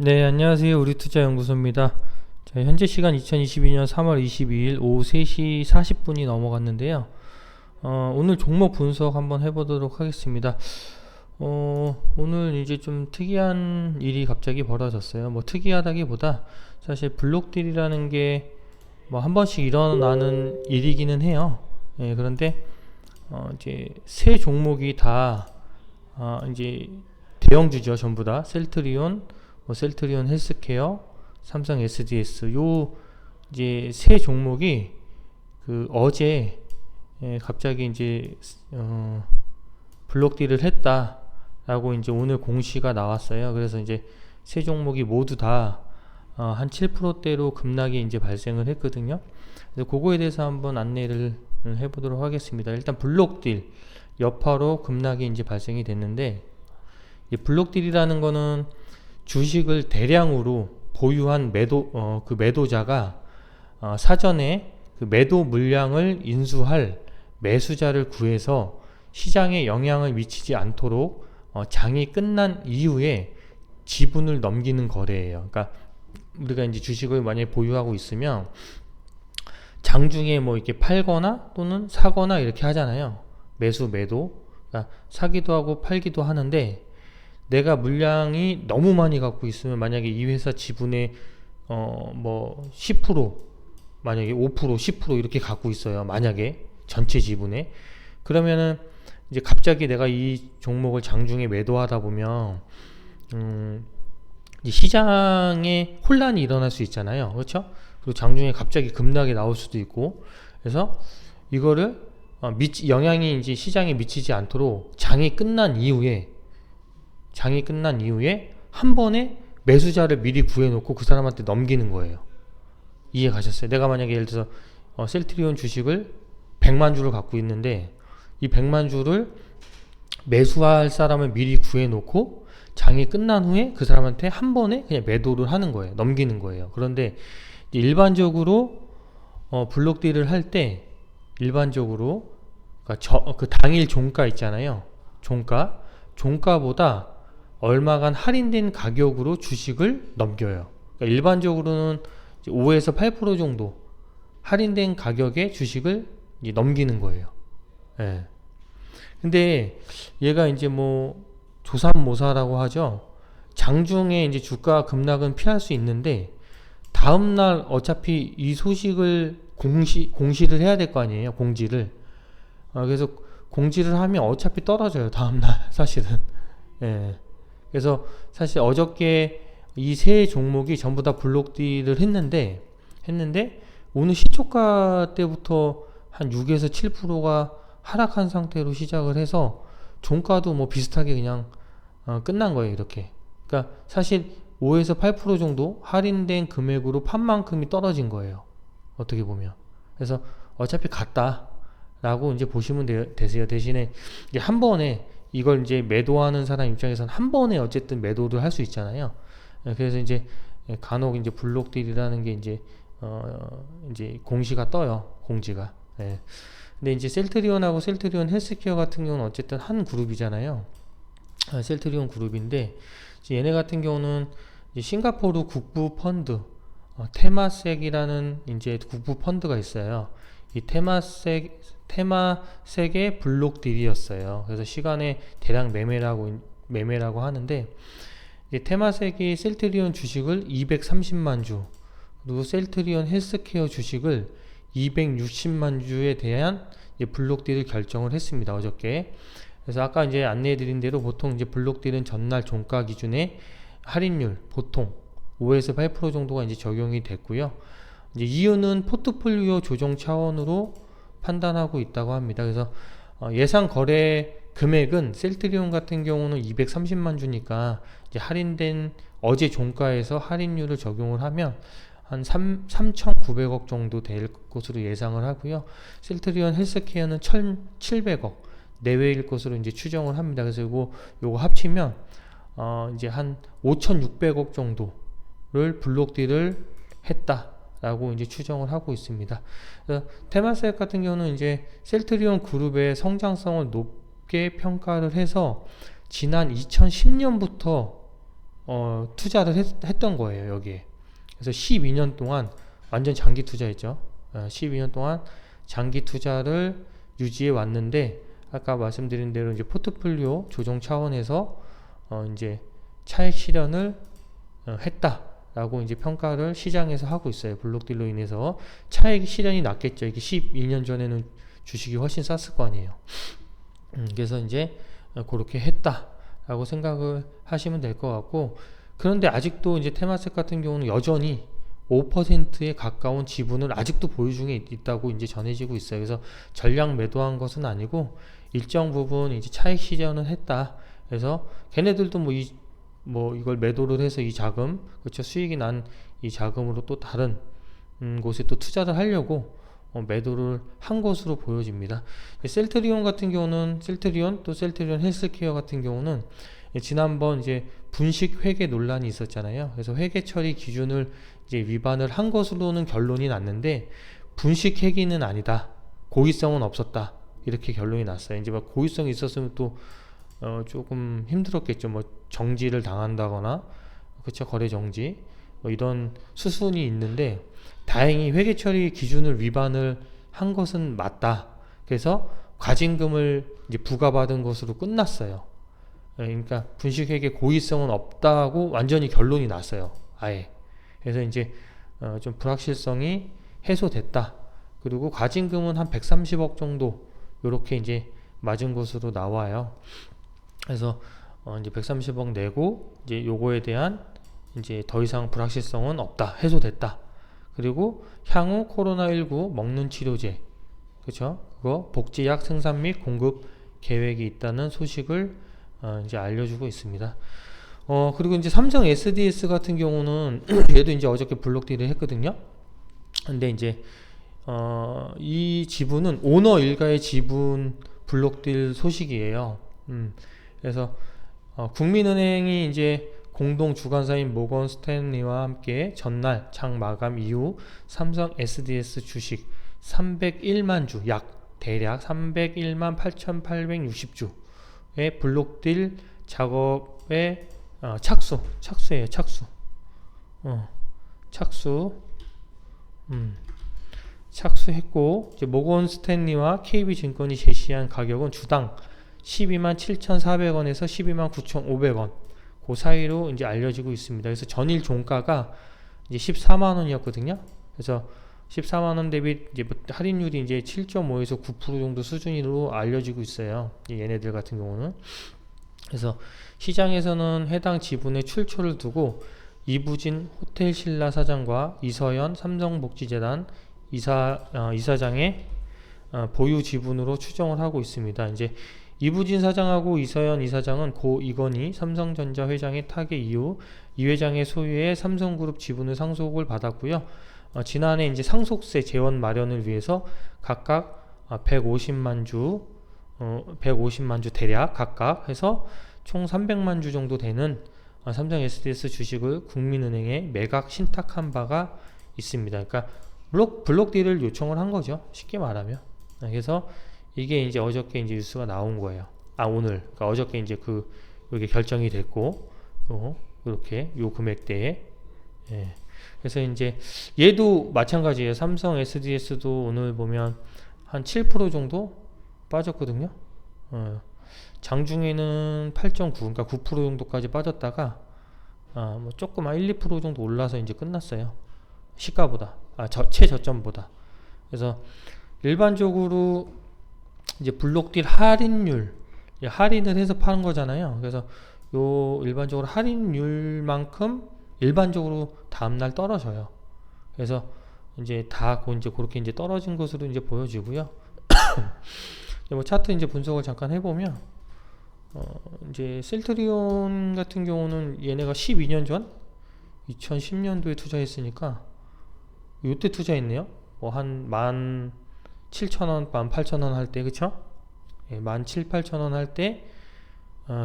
네, 안녕하세요. 우리투자연구소입니다. 자, 현재 시간 2022년 3월 22일 오후 3시 40분이 넘어갔는데요. 오늘 종목 분석 한번 해보도록 하겠습니다. 오늘 이제 좀 특이한 일이 갑자기 벌어졌어요. 뭐 특이하다기보다 사실 블록딜이라는 게 뭐 한 번씩 일어나는 일이기는 해요. 예, 그런데 이제 세 종목이 다 이제 대형주죠. 전부 다 셀트리온, 셀트리온 헬스케어, 삼성 SDS 요 이제 세 종목이 그 어제 갑자기 이제 블록딜을 했다라고 이제 오늘 공시가 나왔어요. 그래서 이제 세 종목이 모두 다 한 7%대로 급락이 이제 발생을 했거든요. 그래서 그거에 대해서 한번 안내를 해보도록 하겠습니다. 일단 블록딜 여파로 급락이 이제 발생이 됐는데, 이 블록딜이라는 거는 주식을 대량으로 보유한 그 매도자가 사전에 그 매도 물량을 인수할 매수자를 구해서 시장에 영향을 미치지 않도록 장이 끝난 이후에 지분을 넘기는 거래예요. 그러니까 우리가 이제 주식을 만약에 보유하고 있으면 장중에 뭐 이렇게 팔거나 또는 사거나 이렇게 하잖아요. 매수 매도. 그러니까 사기도 하고 팔기도 하는데, 내가 물량이 너무 많이 갖고 있으면 만약에 이 회사 지분의 뭐 10%, 만약에 5%, 10% 이렇게 갖고 있어요. 만약에 전체 지분에. 그러면은 이제 갑자기 내가 이 종목을 장중에 매도하다 보면 이 시장에 혼란이 일어날 수 있잖아요. 그렇죠? 그리고 장중에 갑자기 급락이 나올 수도 있고. 그래서 이거를 영향이 이제 시장에 미치지 않도록 장이 끝난 이후에 한 번에 매수자를 미리 구해놓고 그 사람한테 넘기는 거예요. 이해 가셨어요? 내가 만약에 예를 들어서 셀트리온 주식을 100만 주를 갖고 있는데, 이 100만 주를 매수할 사람을 미리 구해놓고 장이 끝난 후에 그 사람한테 한 번에 그냥 매도를 하는 거예요. 넘기는 거예요. 그런데 일반적으로 블록딜을 할 때 일반적으로 그러니까 그 당일 종가 있잖아요. 종가보다 얼마간 할인된 가격으로 주식을 넘겨요. 그러니까 일반적으로는 5에서 8% 정도 할인된 가격에 주식을 넘기는 거예요. 예. 근데 얘가 이제 뭐 조삼모사라고 하죠. 장중에 이제 주가 급락은 피할 수 있는데, 다음날 어차피 이 소식을 공시를 해야 될 거 아니에요. 공지를. 그래서 공지를 하면 어차피 떨어져요. 다음날 사실은. 예. 그래서 사실 어저께 이 세 종목이 전부 다 블록딜을 했는데 오늘 시초가 때부터 한 6에서 7%가 하락한 상태로 시작을 해서 종가도 뭐 비슷하게 그냥 끝난 거예요. 이렇게. 그러니까 사실 5에서 8% 정도 할인된 금액으로 판 만큼이 떨어진 거예요. 어떻게 보면. 그래서 어차피 같다 라고 이제 보시면 되세요. 대신에 이제 한 번에 이걸 이제 매도하는 사람 입장에서는 한 번에 어쨌든 매도를 할 수 있잖아요. 그래서 이제 간혹 이제 블록딜이라는 게 이제 공시가 떠요. 공지가. 예. 근데 이제 셀트리온하고 셀트리온 헬스케어 같은 경우는 어쨌든 한 그룹이잖아요. 셀트리온 그룹인데, 얘네 같은 경우는 이제 싱가포르 국부 펀드, 테마섹이라는 이제 국부 펀드가 있어요. 이 테마섹의 블록딜이었어요. 그래서 시간에 대량 매매라고 하는데, 이제 테마섹이 셀트리온 주식을 230만 주, 그리고 셀트리온 헬스케어 주식을 260만 주에 대한 블록딜을 결정을 했습니다. 어저께. 그래서 아까 이제 안내해드린 대로 보통 이제 블록딜은 전날 종가 기준에 할인율 보통 5에서 8% 정도가 이제 적용이 됐고요. 이제 이유는 포트폴리오 조정 차원으로 판단하고 있다고 합니다. 그래서 예상 거래 금액은 셀트리온 같은 경우는 230만 주니까 이제 할인된 어제 종가에서 할인율을 적용을 하면 한 3,900억 정도 될 것으로 예상을 하고요. 셀트리온 헬스케어는 1,700억 내외일 것으로 이제 추정을 합니다. 그래서 요거 합치면 이제 한 5,600억 정도를 블록딜을 했다라고 이제 추정을 하고 있습니다. 테마섹 같은 경우는 이제 셀트리온 그룹의 성장성을 높게 평가를 해서 지난 2010년부터 투자를 했던 거예요, 여기에. 그래서 12년 동안 완전 장기 투자했죠. 12년 동안 장기 투자를 유지해 왔는데, 아까 말씀드린 대로 이제 포트폴리오 조정 차원에서 이제 차익 실현을 했다라고 이제 평가를 시장에서 하고 있어요. 블록딜로 인해서 차익 실현이 났겠죠. 이게 12년 전에는 주식이 훨씬 쌌을 거 아니에요. 그래서 이제 그렇게 했다라고 생각을 하시면 될 것 같고, 그런데 아직도 이제 테마섹 같은 경우는 여전히 5%에 가까운 지분을 아직도 보유 중에 있다고 이제 전해지고 있어요. 그래서 전량 매도한 것은 아니고 일정 부분 이제 차익 실현을 했다. 그래서 걔네들도 뭐 이걸 매도를 해서 이 자금, 그렇죠, 수익이 난 이 자금으로 또 다른 곳에 또 투자를 하려고 매도를 한 것으로 보여집니다. 셀트리온 같은 경우는 셀트리온 헬스케어 같은 경우는 지난번 이제 분식 회계 논란이 있었잖아요. 그래서 회계 처리 기준을 이제 위반을 한 것으로는 결론이 났는데, 분식 회계는 아니다, 고의성은 없었다, 이렇게 결론이 났어요. 이제 막 고의성이 있었으면 또 조금 힘들었겠죠. 뭐 정지를 당한다거나, 그쵸, 거래 정지, 뭐 이런 수순이 있는데, 다행히 회계 처리 기준을 위반을 한 것은 맞다. 그래서 과징금을 이제 부과받은 것으로 끝났어요. 그러니까 분식회계 고의성은 없다고 완전히 결론이 났어요, 아예. 그래서 이제 좀 불확실성이 해소됐다. 그리고 과징금은 한 130억 정도 요렇게 이제 맞은 것으로 나와요. 그래서 이제 130억 내고 이제 요거에 대한 이제 더 이상 불확실성은 없다, 해소됐다. 그리고 향후 코로나19 먹는 치료제, 그쵸, 그거 복제약 생산 및 공급 계획이 있다는 소식을 이제 알려주고 있습니다. 그리고 이제 삼성 SDS 같은 경우는 얘도 이제 어저께 블록딜을 했거든요. 근데 이제 이 지분은 오너 일가의 지분 블록딜 소식이에요. 그래서 국민은행이 이제 공동 주관사인 모건 스탠리와 함께 전날 장 마감 이후 삼성 SDS 주식 301만 주, 대략 301만 8,860주의 블록딜 작업에 착수예요. 착수했고, 이제 모건 스탠리와 KB증권이 제시한 가격은 주당 12만 7,400원에서 12만 9,500원 그 사이로 이제 알려지고 있습니다. 그래서 전일 종가가 이제 14만 원이었거든요. 그래서 14만 원 대비 이제 할인율이 이제 7.5에서 9% 정도 수준으로 알려지고 있어요, 얘네들 같은 경우는. 그래서 시장에서는 해당 지분의 출처를 두고 이부진 호텔신라 사장과 이서연 삼성복지재단 이사장의 보유 지분으로 추정을 하고 있습니다. 이제 이부진 사장하고 이서연 이사장은 고 이건희 삼성전자 회장의 타계 이후 이 회장의 소유의 삼성그룹 지분을 상속을 받았고요. 지난해 이제 상속세 재원 마련을 위해서 각각 150만 주 대략 각각 해서 총 300만 주 정도 되는 삼성 SDS 주식을 국민은행에 매각 신탁한 바가 있습니다. 그러니까 블록딜을 요청을 한 거죠, 쉽게 말하면. 그래서 이게 이제 어저께 이제 뉴스가 나온 거예요. 오늘. 그러니까 어저께 이제 이게 결정이 됐고, 이렇게 요 금액대에. 예. 그래서 이제 얘도 마찬가지예요. 삼성 SDS도 오늘 보면 한 7% 정도 빠졌거든요. 장중에는 8.9, 그러니까 9% 정도까지 빠졌다가 뭐 조금 1-2% 정도 올라서 이제 끝났어요. 시가보다, 최저점보다. 그래서 일반적으로 이제 블록딜 할인율, 할인을 해서 파는 거잖아요. 그래서 요 일반적으로 할인율만큼 일반적으로 다음날 떨어져요. 그래서 이제 이제 그렇게 이제 떨어진 것으로 이제 보여지고요. 뭐 차트 이제 분석을 잠깐 해보면, 이제 셀트리온 같은 경우는 얘네가 12년 전 2010년도에 투자했으니까 요때 투자했네요. 뭐 한 17,000원, 18,000원 할 때, 그쵸? 예, 17,000, 18,000원 할 때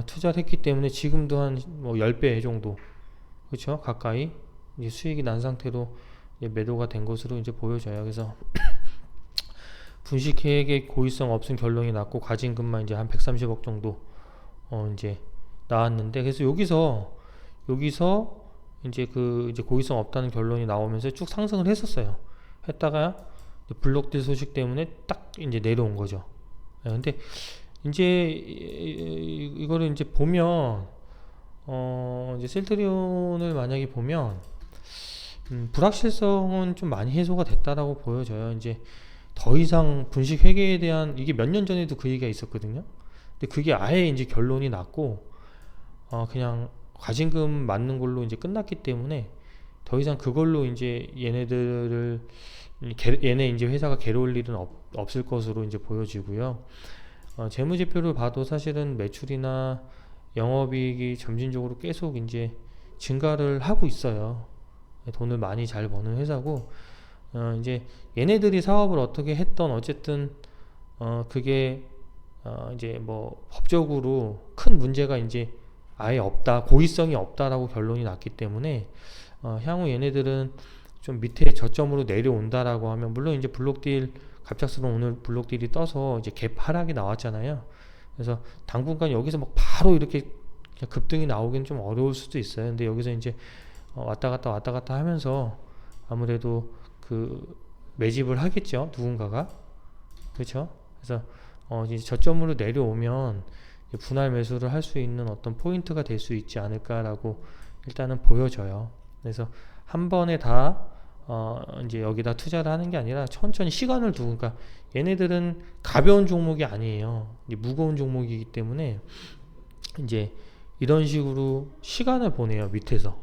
투자를 했기 때문에 지금도 한 뭐 10배 정도, 그쵸? 가까이 이제 수익이 난 상태로 이제 매도가 된 것으로 이제 보여져요. 그래서 분식 계획의 고의성 없음 결론이 났고, 과징금만 이제 한 130억 정도 이제 나왔는데, 그래서 여기서 여기서 이제 고의성 없다는 결론이 나오면서 쭉 상승을 했었어요. 했다가 블록딜 소식 때문에 딱 이제 내려온 거죠. 근데 이제 이거를 이제 보면 이제 셀트리온을 만약에 보면 불확실성은 좀 많이 해소가 됐다라고 보여져요. 이제 더 이상 분식 회계에 대한, 이게 몇 년 전에도 그 얘기가 있었거든요. 근데 그게 아예 이제 결론이 났고 그냥 과징금 맞는 걸로 이제 끝났기 때문에 더 이상 그걸로 이제 얘네 이제 회사가 괴로울 일은 없을 것으로 이제 보여지고요. 재무제표를 봐도 사실은 매출이나 영업이익이 점진적으로 계속 이제 증가를 하고 있어요. 돈을 많이 잘 버는 회사고, 이제 얘네들이 사업을 어떻게 했던 어쨌든 그게 이제 뭐 법적으로 큰 문제가 이제 아예 없다, 고의성이 없다라고 결론이 났기 때문에 향후 얘네들은 좀 밑에 저점으로 내려온다라고 하면, 물론 이제 블록딜 갑작스러운 오늘 블록딜이 떠서 이제 갭 하락이 나왔잖아요. 그래서 당분간 여기서 막 바로 이렇게 급등이 나오기는 좀 어려울 수도 있어요. 근데 여기서 이제 왔다 갔다 하면서 아무래도 그 매집을 하겠죠, 누군가가. 그렇죠? 그래서 이제 저점으로 내려오면 분할 매수를 할 수 있는 어떤 포인트가 될 수 있지 않을까라고 일단은 보여져요. 그래서 한 번에 다 이제 여기다 투자를 하는 게 아니라 천천히 시간을 두고, 그러니까 얘네들은 가벼운 종목이 아니에요. 무거운 종목이기 때문에 이제 이런 식으로 시간을 보내요, 밑에서.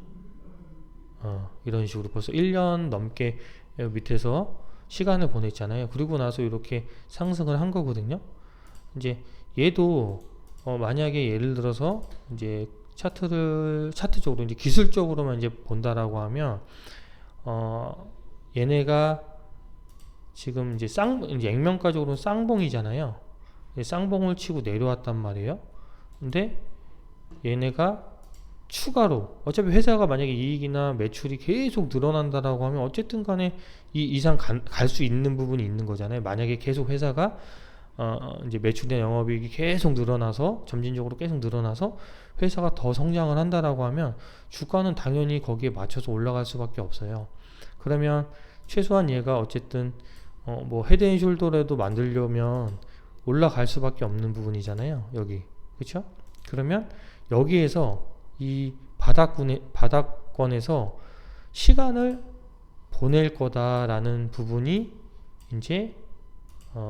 이런 식으로 벌써 1년 넘게 밑에서 시간을 보냈잖아요. 그리고 나서 이렇게 상승을 한 거거든요. 이제 얘도 만약에 예를 들어서 이제 차트적으로 이제 기술적으로만 이제 본다라고 하면 얘네가 지금 이제 액면가적으로는 쌍봉이잖아요. 쌍봉을 치고 내려왔단 말이에요. 근데 얘네가 추가로 어차피 회사가 만약에 이익이나 매출이 계속 늘어난다라고 하면 어쨌든 간에 이 이상 갈 수 있는 부분이 있는 거잖아요. 만약에 계속 회사가 이제 매출이나 영업이익이 계속 늘어나서 점진적으로 계속 늘어나서 회사가 더 성장을 한다라고 하면 주가는 당연히 거기에 맞춰서 올라갈 수밖에 없어요. 그러면 최소한 얘가 어쨌든 뭐 헤드앤숄더라도 만들려면 올라갈 수밖에 없는 부분이잖아요, 여기. 그렇죠? 그러면 여기에서 이 바닥권에서 시간을 보낼 거다라는 부분이 이제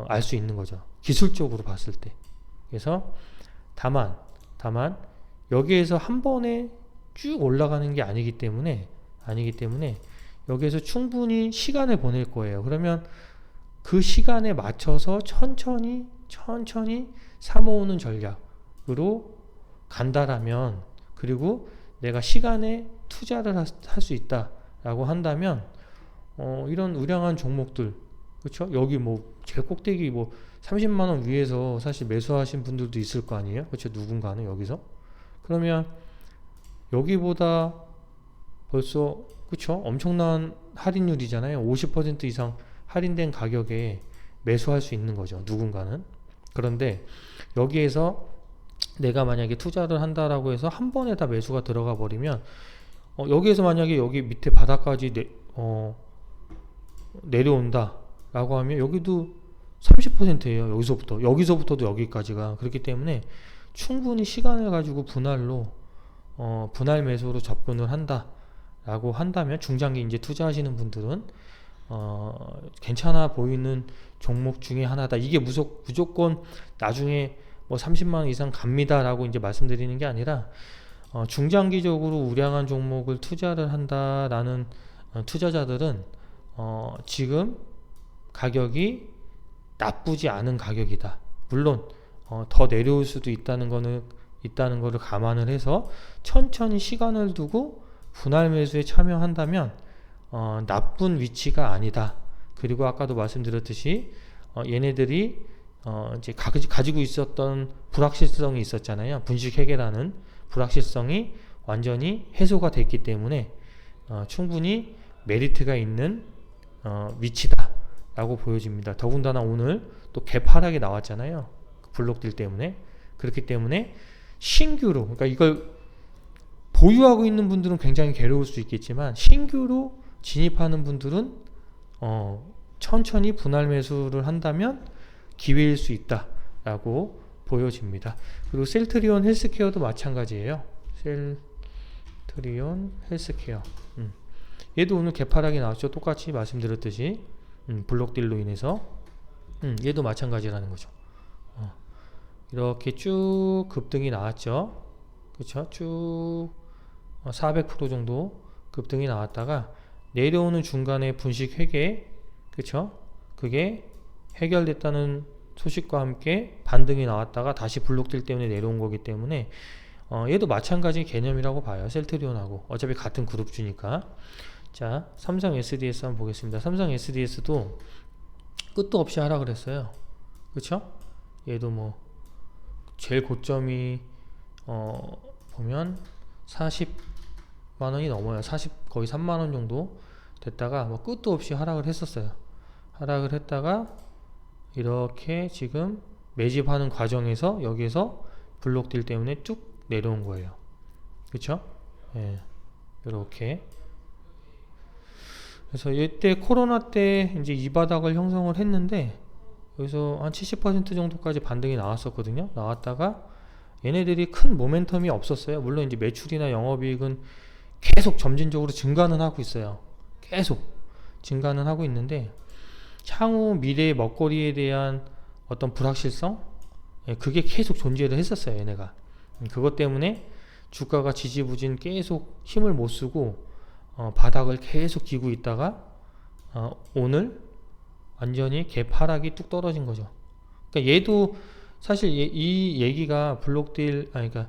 알 수 있는 거죠, 기술적으로 봤을 때. 그래서 다만 여기에서 한 번에 쭉 올라가는 게 아니기 때문에 여기에서 충분히 시간을 보낼 거예요. 그러면 그 시간에 맞춰서 천천히 사모으는 전략으로 간다라면, 그리고 내가 시간에 투자를 할 수 있다라고 한다면 이런 우량한 종목들, 그렇죠? 여기 뭐 제일 꼭대기 뭐 30만원 위에서 사실 매수하신 분들도 있을 거 아니에요, 그렇죠? 누군가는 여기서. 그러면 여기보다 벌써, 그렇죠? 엄청난 할인율이잖아요. 50% 이상 할인된 가격에 매수할 수 있는 거죠, 누군가는. 그런데 여기에서 내가 만약에 투자를 한다라고 해서 한 번에 다 매수가 들어가 버리면 여기에서 만약에 여기 밑에 바닥까지 내려온다 라고 하면 여기도 30%예요. 여기서부터도 여기까지가. 그렇기 때문에 충분히 시간을 가지고 분할 매수로 접근을 한다 라고 한다면, 중장기 이제 투자하시는 분들은 괜찮아 보이는 종목 중에 하나다. 이게 무조건 나중에 뭐 30만원 이상 갑니다 라고 이제 말씀드리는 게 아니라 중장기적으로 우량한 종목을 투자를 한다라는 투자자들은 지금 가격이 나쁘지 않은 가격이다. 물론 더 내려올 수도 있다는 거를 감안을 해서 천천히 시간을 두고 분할 매수에 참여한다면 나쁜 위치가 아니다. 그리고 아까도 말씀드렸듯이 얘네들이 이제 가지고 있었던 불확실성이 있었잖아요. 분식회계라는 불확실성이 완전히 해소가 됐기 때문에 충분히 메리트가 있는 위치다 라고 보여집니다. 더군다나 오늘 또 갭 하락이 나왔잖아요, 블록딜 때문에. 그렇기 때문에 신규로, 그러니까 이걸 보유하고 있는 분들은 굉장히 괴로울 수 있겠지만 신규로 진입하는 분들은 천천히 분할 매수를 한다면 기회일 수 있다라고 보여집니다. 그리고 셀트리온 헬스케어도 마찬가지예요. 셀트리온 헬스케어. 얘도 오늘 개파락이 나왔죠. 똑같이 말씀드렸듯이 블록딜로 인해서 얘도 마찬가지라는 거죠. 이렇게 쭉 급등이 나왔죠. 그쵸? 쭉 400% 정도 급등이 나왔다가 내려오는 중간에 분식 회계, 그쵸? 그게 해결됐다는 소식과 함께 반등이 나왔다가 다시 블록딜 때문에 내려온 거기 때문에 얘도 마찬가지 개념이라고 봐요. 셀트리온하고 어차피 같은 그룹주니까. 자, 삼성 SDS 한번 보겠습니다. 삼성 SDS도 끝도 없이 하락을 했어요. 그쵸? 얘도 뭐 제일 고점이 보면 40만원이 넘어요. 40 거의 3만원 정도 됐다가 뭐 끝도 없이 하락을 했었어요. 하락을 했다가 이렇게 지금 매집하는 과정에서 여기에서 블록딜 때문에 쭉 내려온 거예요. 그쵸? 예. 이렇게. 그래서 이때 코로나 때 이제 이 바닥을 형성을 했는데 여기서 한 70% 정도까지 반등이 나왔었거든요. 나왔다가 얘네들이 큰 모멘텀이 없었어요. 물론 이제 매출이나 영업이익은 계속 점진적으로 증가는 하고 있어요. 계속 증가는 하고 있는데 향후 미래의 먹거리에 대한 어떤 불확실성, 그게 계속 존재를 했었어요. 얘네가. 그것 때문에 주가가 지지부진 계속 힘을 못 쓰고 바닥을 계속 기고 있다가 오늘 완전히 개파락이 뚝 떨어진 거죠. 그러니까 얘도 사실 이 얘기가 블록딜, 그러니까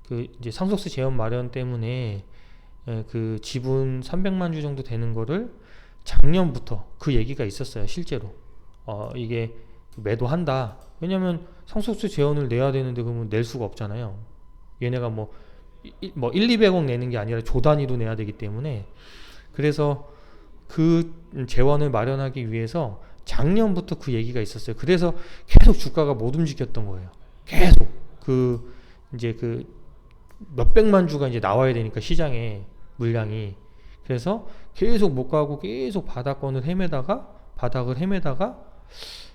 그 이제 상속세 제한 마련 때문에 그 지분 300만 주 정도 되는 거를 작년부터 그 얘기가 있었어요. 실제로 이게 매도한다. 왜냐면 상속세 제한을 내야 되는데 그러면 낼 수가 없잖아요. 얘네가 뭐 1, 200억 내는 게 아니라 조 단위로 내야 되기 때문에. 그래서 그 재원을 마련하기 위해서 작년부터 그 얘기가 있었어요. 그래서 계속 주가가 못 움직였던 거예요. 계속 그 이제 그 몇백만 주가 이제 나와야 되니까 시장에 물량이. 그래서 계속 못 가고 계속 바닥권을 헤매다가 바닥을 헤매다가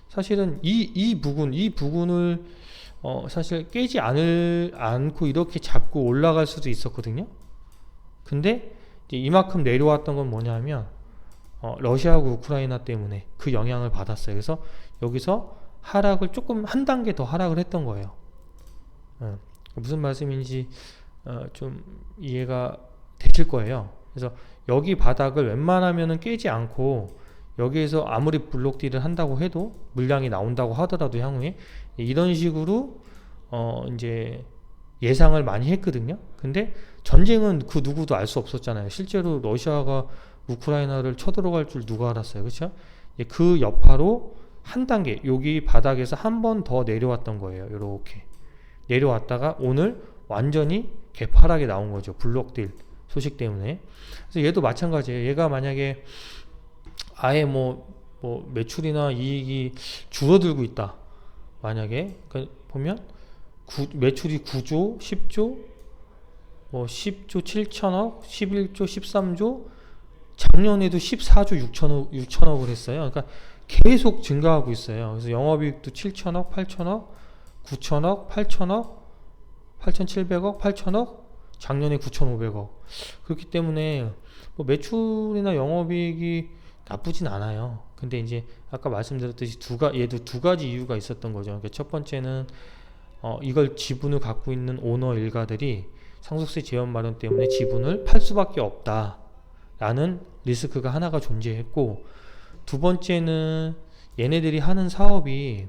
사실은 이 부분을 사실 깨지 않고 이렇게 잡고 올라갈 수도 있었거든요. 근데 이제 이만큼 내려왔던 건 뭐냐면 러시아하고 우크라이나 때문에 그 영향을 받았어요. 그래서 여기서 하락을 조금 한 단계 더 하락을 했던 거예요. 무슨 말씀인지 좀 이해가 되실 거예요. 그래서 여기 바닥을 웬만하면은 깨지 않고 여기에서 아무리 블록딜을 한다고 해도 물량이 나온다고 하더라도 향후에 이런 식으로 이제 예상을 많이 했거든요. 근데 전쟁은 그 누구도 알 수 없었잖아요. 실제로 러시아가 우크라이나를 쳐들어갈 줄 누가 알았어요. 그렇죠? 그 여파로 한 단계 여기 바닥에서 한 번 더 내려왔던 거예요. 이렇게 내려왔다가 오늘 완전히 개파락에 나온 거죠. 블록딜 소식 때문에. 그래서 얘도 마찬가지예요. 얘가 만약에 아예 뭐 매출이나 이익이 줄어들고 있다. 만약에 보면 매출이 9조, 10조, 10조 7천억, 11조, 13조, 작년에도 14조 6천억을 했어요. 그러니까 계속 증가하고 있어요. 그래서 영업이익도 7천억, 8천억, 9천억, 8천억, 8,700억, 8천억, 작년에 9,500억. 그렇기 때문에 매출이나 영업이익이 나쁘진 않아요. 근데 이제 아까 말씀드렸듯이 얘도 두 가지 이유가 있었던 거죠. 그러니까 첫 번째는 이걸 지분을 갖고 있는 오너 일가들이 상속세 제한 마련 때문에 지분을 팔 수밖에 없다라는 리스크가 하나가 존재했고, 두 번째는 얘네들이 하는 사업이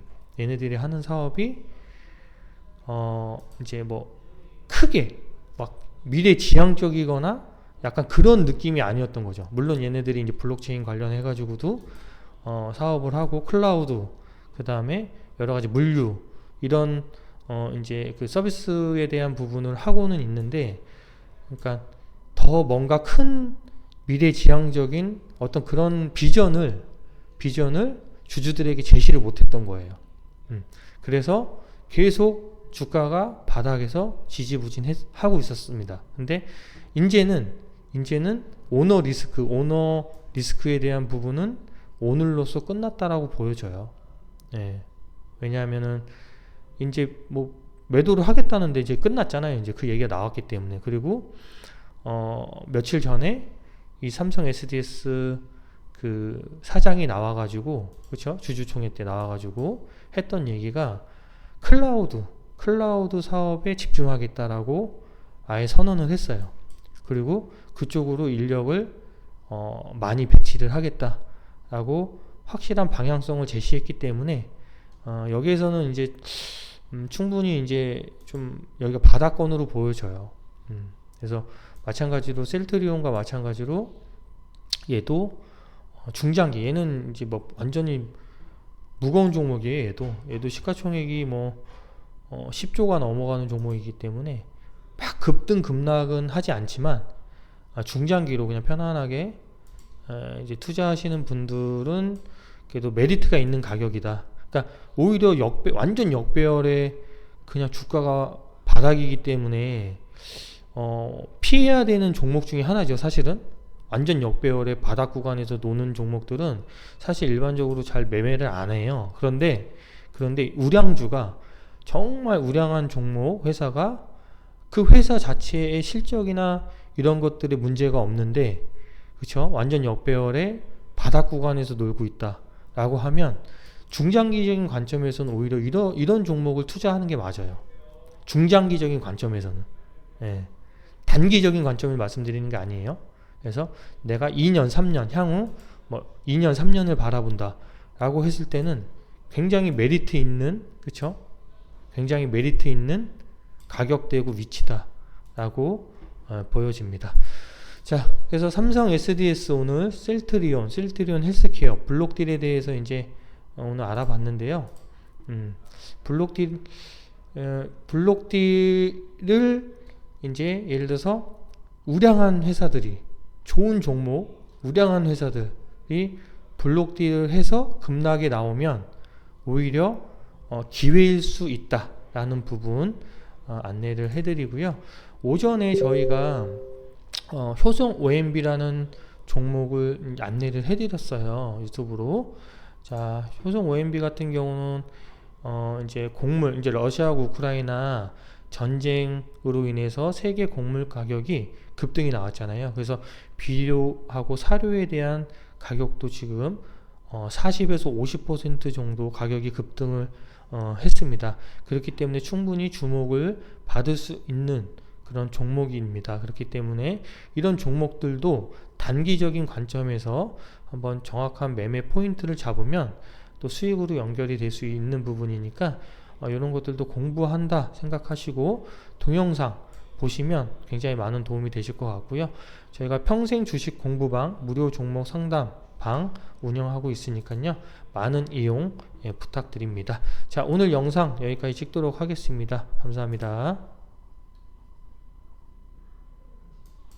이제 뭐 크게 막 미래지향적이거나 약간 그런 느낌이 아니었던 거죠. 물론 얘네들이 이제 블록체인 관련해 가지고도 사업을 하고 클라우드, 그 다음에 여러 가지 물류 이런 이제 그 서비스에 대한 부분을 하고는 있는데, 그러니까 더 뭔가 큰 미래지향적인 어떤 그런 비전을 주주들에게 제시를 못했던 거예요. 그래서 계속 주가가 바닥에서 지지부진하고 있었습니다. 근데 이제는 오너 리스크에 대한 부분은 오늘로써 끝났다라고 보여져요. 예. 왜냐하면은 이제 뭐 매도를 하겠다는데 이제 끝났잖아요. 이제 그 얘기가 나왔기 때문에. 그리고 며칠 전에 이 삼성 SDS 그 사장이 나와가지고, 그렇죠? 주주총회 때 나와가지고 했던 얘기가 클라우드 사업에 집중하겠다라고 아예 선언을 했어요. 그리고 그쪽으로 인력을 많이 배치를 하겠다라고 확실한 방향성을 제시했기 때문에 여기에서는 이제 충분히 이제 좀 여기가 바닥권으로 보여져요. 그래서 마찬가지로 셀트리온과 마찬가지로 얘도 중장기, 얘는 이제 뭐 완전히 무거운 종목이에요. 얘도 시가총액이 뭐 10조가 넘어가는 종목이기 때문에 막 급등 급락은 하지 않지만 중장기로 그냥 편안하게 이제 투자하시는 분들은 그래도 메리트가 있는 가격이다. 그러니까 오히려 완전 역배열의 그냥 주가가 바닥이기 때문에 피해야 되는 종목 중에 하나죠. 사실은 완전 역배열의 바닥 구간에서 노는 종목들은 사실 일반적으로 잘 매매를 안 해요. 그런데 우량주가 정말 우량한 종목 회사가 그 회사 자체의 실적이나 이런 것들에 문제가 없는데, 그렇죠? 완전 역배열의 바닥 구간에서 놀고 있다라고 하면 중장기적인 관점에서는 오히려 이런 종목을 투자하는 게 맞아요. 중장기적인 관점에서는. 예. 단기적인 관점을 말씀드리는 게 아니에요. 그래서 내가 2년, 3년 향후 뭐 2년, 3년을 바라본다 라고 했을 때는 굉장히 메리트 있는, 그쵸? 굉장히 메리트 있는 가격대고 위치다 라고 보여집니다. 자, 그래서 삼성 SDS 오늘 셀트리온 헬스케어 블록딜에 대해서 이제 오늘 알아봤는데요. 블록딜을 이제 예를 들어서 우량한 회사들이, 좋은 종목 우량한 회사들이 블록딜을 해서 급락에 나오면 오히려 기회일 수 있다라는 부분 안내를 해드리고요. 오전에 저희가 효성 OMB라는 종목을 안내를 해드렸어요, 유튜브로. 자, 효성 OMB 같은 경우는 이제 이제 러시아하고 우크라이나 전쟁으로 인해서 세계 곡물 가격이 급등이 나왔잖아요. 그래서 비료하고 사료에 대한 가격도 지금 40에서 50% 정도 가격이 급등을 했습니다. 그렇기 때문에 충분히 주목을 받을 수 있는 그런 종목입니다. 그렇기 때문에 이런 종목들도 단기적인 관점에서 한번 정확한 매매 포인트를 잡으면 또 수익으로 연결이 될 수 있는 부분이니까 이런 것들도 공부한다 생각하시고 동영상 보시면 굉장히 많은 도움이 되실 것 같고요. 저희가 평생 주식 공부방 무료 종목 상담방 운영하고 있으니까요, 많은 이용 부탁드립니다. 자, 오늘 영상 여기까지 찍도록 하겠습니다. 감사합니다.